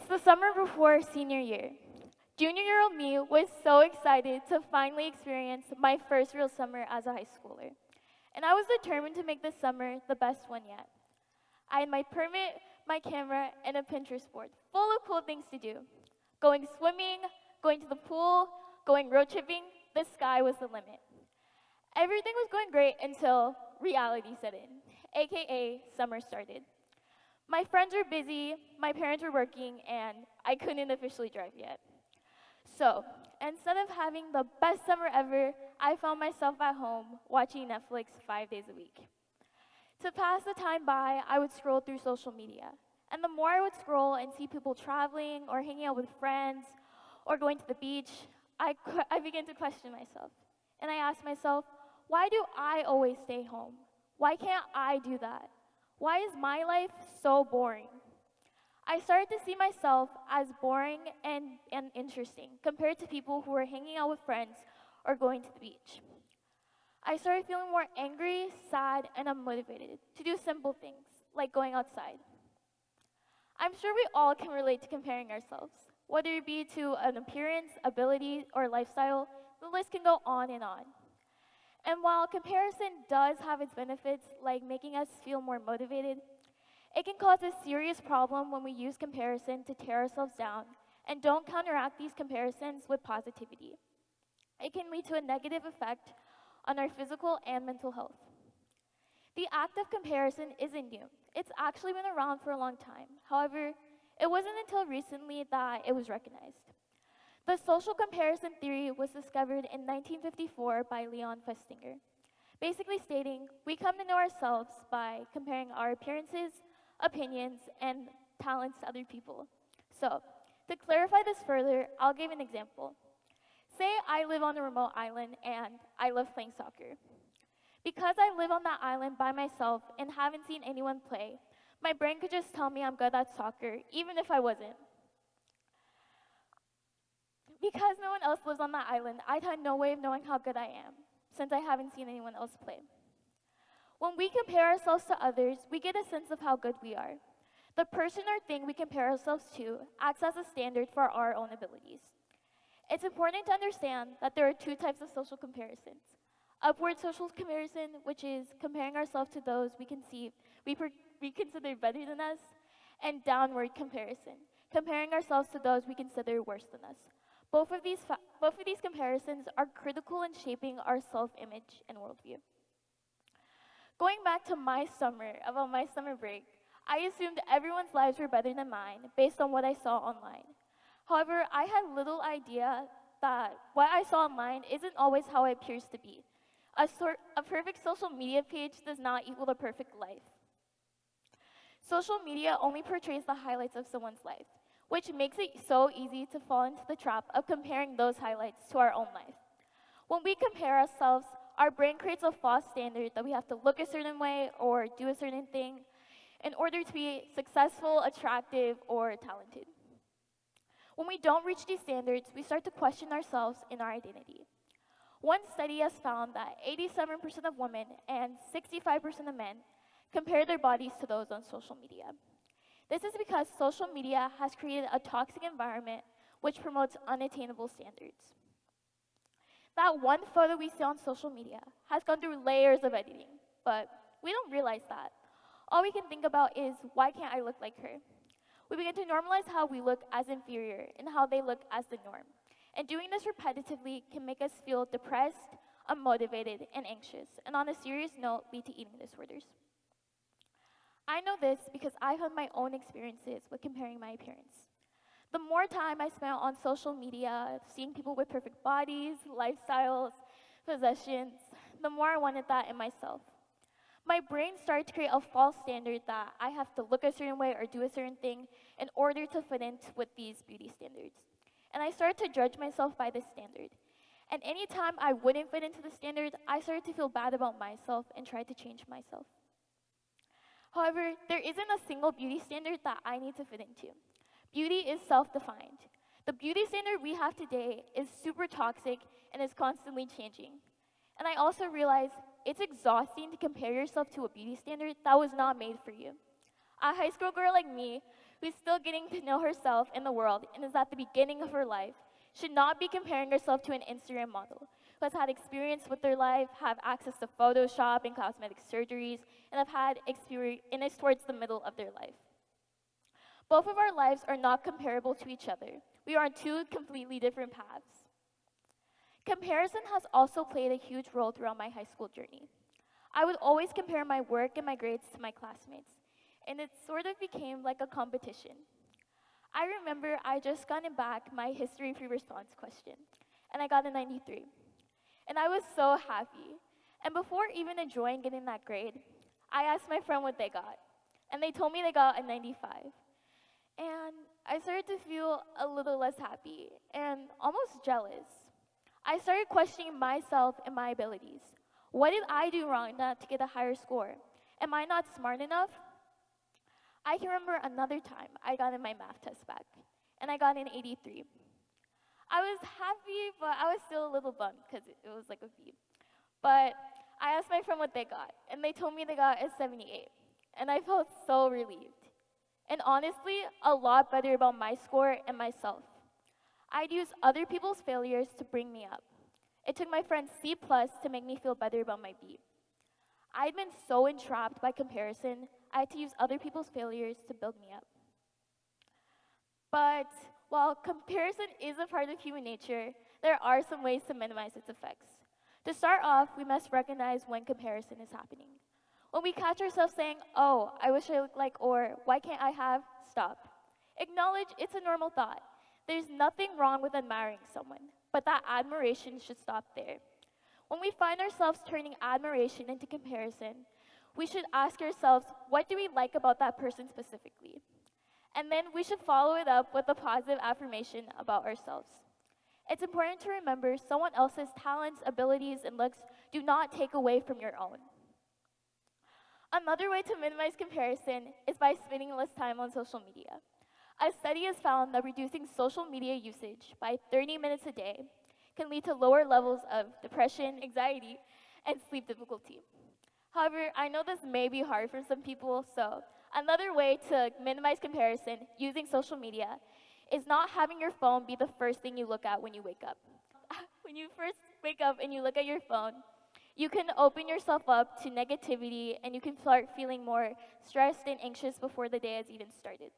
the summer before senior year. Junior-year-old me was so excited to finally experience my first real summer as a high schooler. And I was determined to make this summer the best one yet. I had my permit, my camera, and a Pinterest board full of cool things to do. Going swimming, going to the pool, going road tripping, the sky was the limit. Everything was going great until reality set in, aka summer started. My friends were busy, my parents were working, and I couldn't officially drive yet. So, instead of having the best summer ever, I found myself at home watching Netflix 5 days a week. To pass the time by, I would scroll through social media. And the more I would scroll and see people traveling or hanging out with friends or going to the beach, I began to question myself. And I asked myself, why do I always stay home? Why can't I do that? Why is my life so boring? I started to see myself as boring and interesting compared to people who were hanging out with friends or going to the beach. I started feeling more angry, sad, and unmotivated to do simple things like going outside. I'm sure we all can relate to comparing ourselves, whether it be to an appearance, ability, or lifestyle. The list can go on and on. And while comparison does have its benefits, like making us feel more motivated, it can cause a serious problem when we use comparison to tear ourselves down and don't counteract these comparisons with positivity. It can lead to a negative effect on our physical and mental health. The act of comparison isn't new. It's actually been around for a long time. However, it wasn't until recently that it was recognized. The social comparison theory was discovered in 1954 by Leon Festinger, basically stating we come to know ourselves by comparing our appearances, opinions, and talents to other people. So, to clarify this further, I'll give an example. Say I live on a remote island and I love playing soccer. Because I live on that island by myself and haven't seen anyone play, my brain could just tell me I'm good at soccer, even if I wasn't. Because no one else lives on that island, I'd had no way of knowing how good I am, since I haven't seen anyone else play. When we compare ourselves to others, we get a sense of how good we are. The person or thing we compare ourselves to acts as a standard for our own abilities. It's important to understand that there are two types of social comparisons. Upward social comparison, which is comparing ourselves to those we consider better than us, and downward comparison, comparing ourselves to those we consider worse than us. Both of these comparisons are critical in shaping our self-image and worldview. Going back to my summer break, I assumed everyone's lives were better than mine based on what I saw online. However, I had little idea that what I saw online isn't always how it appears to be. A perfect social media page does not equal a perfect life. Social media only portrays the highlights of someone's life, which makes it so easy to fall into the trap of comparing those highlights to our own life. When we compare ourselves, our brain creates a false standard that we have to look a certain way or do a certain thing in order to be successful, attractive, or talented. When we don't reach these standards, we start to question ourselves and our identity. One study has found that 87% of women and 65% of men compare their bodies to those on social media. This is because social media has created a toxic environment which promotes unattainable standards. That one photo we see on social media has gone through layers of editing, but we don't realize that. All we can think about is, why can't I look like her? We begin to normalize how we look as inferior and how they look as the norm. And doing this repetitively can make us feel depressed, unmotivated, and anxious, and on a serious note, lead to eating disorders. I know this because I've had my own experiences with comparing my appearance. The more time I spent on social media, seeing people with perfect bodies, lifestyles, possessions, the more I wanted that in myself. My brain started to create a false standard that I have to look a certain way or do a certain thing in order to fit in with these beauty standards. And I started to judge myself by this standard. And anytime I wouldn't fit into the standard, I started to feel bad about myself and tried to change myself. However, there isn't a single beauty standard that I need to fit into. Beauty is self-defined. The beauty standard we have today is super toxic and is constantly changing. And I also realized it's exhausting to compare yourself to a beauty standard that was not made for you. A high school girl like me who's still getting to know herself and the world and is at the beginning of her life, should not be comparing herself to an Instagram model who has had experience with their life, have access to Photoshop and cosmetic surgeries, and have had experience and is towards the middle of their life. Both of our lives are not comparable to each other. We are on two completely different paths. Comparison has also played a huge role throughout my high school journey. I would always compare my work and my grades to my classmates, and it sort of became like a competition. I remember I just gotten back my history pre-response question, and I got a 93. And I was so happy. And before even enjoying getting that grade, I asked my friend what they got, and they told me they got a 95. And I started to feel a little less happy and almost jealous. I started questioning myself and my abilities. What did I do wrong not to get a higher score? Am I not smart enough? I can remember another time I got in my math test back, and I got an 83. I was happy, but I was still a little bummed because it was like a B. But I asked my friend what they got, and they told me they got a 78. And I felt so relieved. And honestly, a lot better about my score and myself. I'd use other people's failures to bring me up. It took my friend's C+ to make me feel better about my B. I'd been so entrapped by comparison, I had to use other people's failures to build me up. But while comparison is a part of human nature, there are some ways to minimize its effects. To start off, we must recognize when comparison is happening. When we catch ourselves saying, oh, I wish I looked like, or why can't I have, stop. Acknowledge it's a normal thought. There's nothing wrong with admiring someone, but that admiration should stop there. When we find ourselves turning admiration into comparison, we should ask ourselves, what do we like about that person specifically? And then we should follow it up with a positive affirmation about ourselves. It's important to remember someone else's talents, abilities, and looks do not take away from your own. Another way to minimize comparison is by spending less time on social media. A study has found that reducing social media usage by 30 minutes a day can lead to lower levels of depression, anxiety, and sleep difficulty. However, I know this may be hard for some people, so another way to minimize comparison using social media is not having your phone be the first thing you look at when you wake up. When you first wake up and you look at your phone, you can open yourself up to negativity and you can start feeling more stressed and anxious before the day has even started.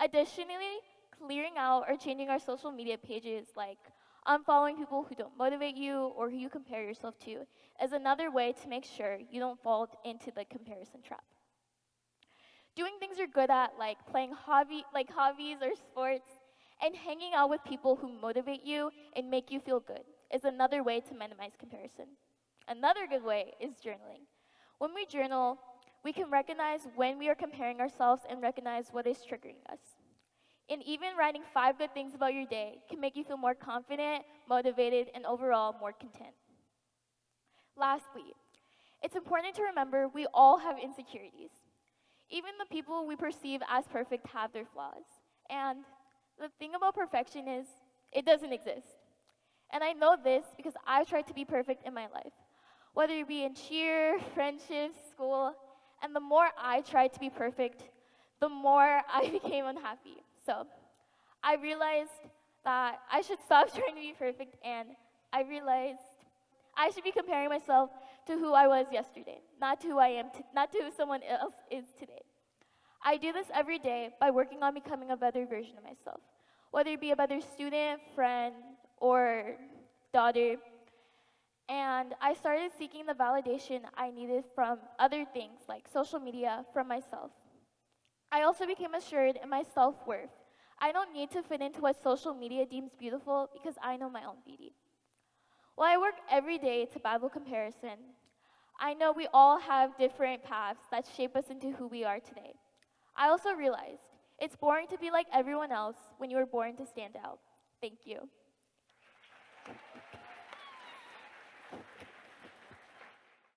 Additionally, clearing out or changing our social media pages, like unfollowing people who don't motivate you or who you compare yourself to, is another way to make sure you don't fall into the comparison trap. Doing things you're good at, like playing hobbies or sports, and hanging out with people who motivate you and make you feel good is another way to minimize comparison. Another good way is journaling. When we journal, we can recognize when we are comparing ourselves and recognize what is triggering us. And even writing 5 good things about your day can make you feel more confident, motivated, and overall more content. Lastly, it's important to remember we all have insecurities. Even the people we perceive as perfect have their flaws. And the thing about perfection is, it doesn't exist. And I know this because I've tried to be perfect in my life, whether it be in cheer, friendships, school, and the more I tried to be perfect, the more I became unhappy. So I realized that I should stop trying to be perfect, and I realized I should be comparing myself to who I was yesterday, not to who I am, not to who someone else is today. I do this every day by working on becoming a better version of myself, whether it be a better student, friend, or daughter. And I started seeking the validation I needed from other things like social media from myself. I also became assured in my self-worth. I don't need to fit into what social media deems beautiful because I know my own beauty. While I work every day to battle comparison, I know we all have different paths that shape us into who we are today. I also realized it's boring to be like everyone else when you were born to stand out. Thank you.